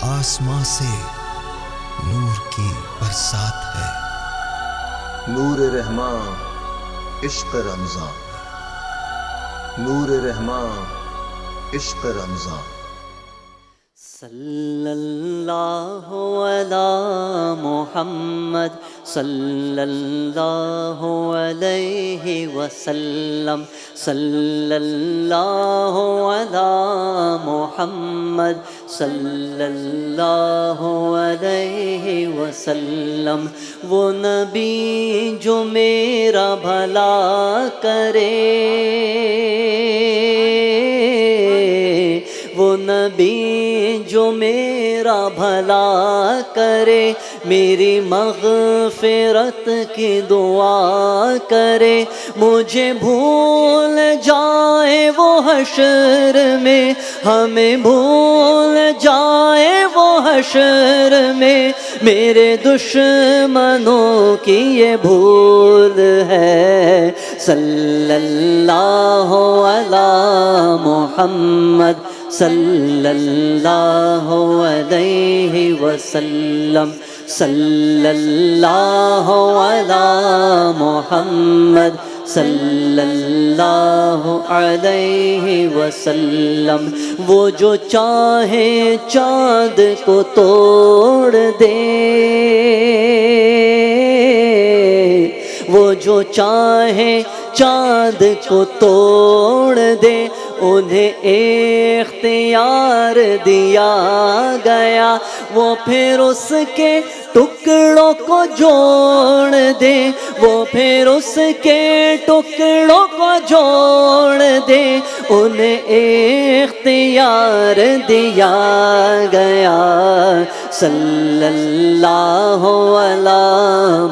آسماں سے نور کی برسات ہے، نور رحماں عشق رمضان، نور رحماں عشق رمضان۔ صلی اللہ علی محمد صلی اللہ علیہ وسلم، صلی اللہ علی محمد صلی اللہ علیہ وسلم۔ وہ نبی جو میرا بھلا کرے، وہ نبی جو میرا بھلا کرے، میری مغفرت کی دعا کرے، مجھے بھول جائے وہ حشر میں، ہمیں بھول جائے وہ حشر میں، میرے دشمنوں کی یہ بھول ہے۔ صلی اللہ علی محمد صلی اللہ علیہ وسلم، صلی اللہ علی محمد صلی اللہ علیہ وسلم۔ وہ جو چاہے چاند کو توڑ دے، وہ جو چاہے چاند کو توڑ دے، انہیں اختیار دیا گیا، وہ پھر اس کے ٹکڑوں کو جوڑ دے، وہ پھر اس کے ٹکڑوں کو جوڑ دے، انہیں اختیار دیا گیا۔ صلی اللہ علی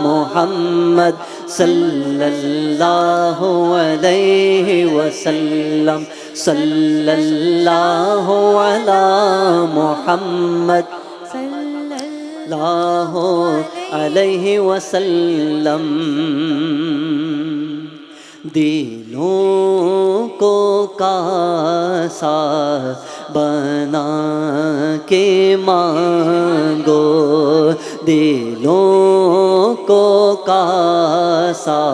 محمد صلی اللہ علیہ وسلم، صلی اللہ علی محمد صلی اللہ علیہ وسلم۔ دلوں کو کاسا بنا کے مانگو، دلوں کو کاسا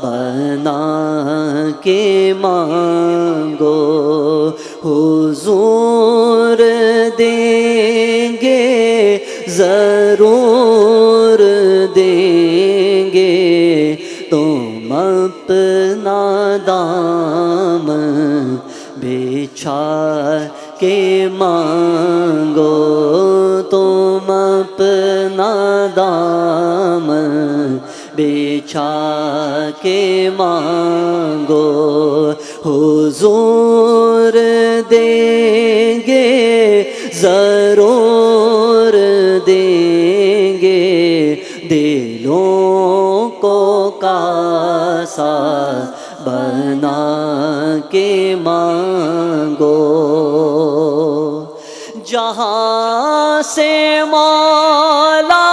بنا کے مانگو، حضور دیں گے ضرور دیں گے، تم اپنا دامن بچھا کے مانگو، تم اپنا دامن بچھا کے مانگو، حضور دیں گے ضرور دیں گے، دلوں کو کاسا بنا کے مانگو۔ جہاں سے مولا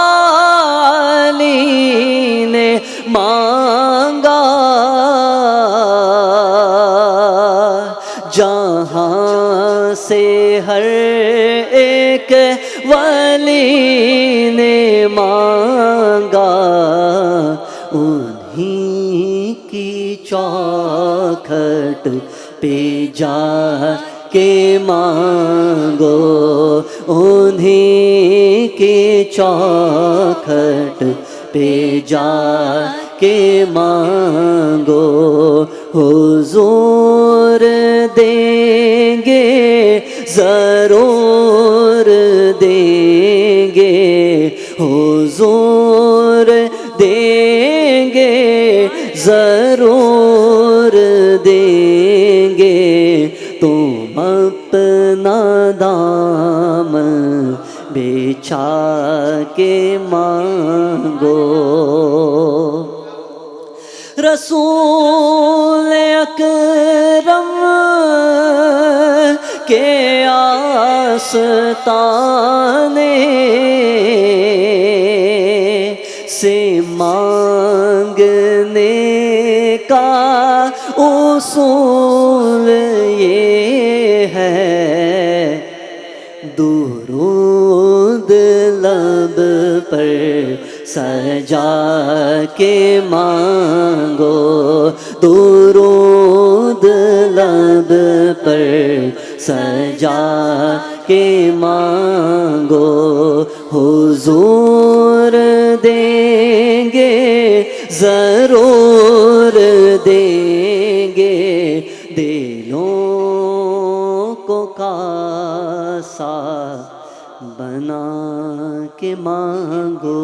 علی نے مانگا، جہاں سے ہر ایک ولی نے مانگا، انہی کی چوکھٹ پہ جا کے مانگو، انہی کی چوکھٹ پہ جا کے مانگو، حضور دیں گے ضرور دیں گے، حضور دیں گے ضرور دیں گے، تم اپنا دامن بچھا کے مانگو۔ رسول اکرم کے آستانے سے مانگنے کا اصول یہ ہے، درود درود لب پر سجا کے مانگو، درود لب پر سجا کے مانگو، حضور دیں گے ضرور دیں گے، دلوں کو کاسا بنا کے مانگو۔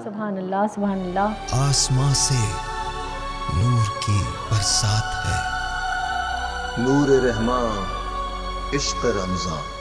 سبحان اللہ سبحان اللہ۔ آسماں سے نور کی برسات ہے، نور رحماں عشق رمضان۔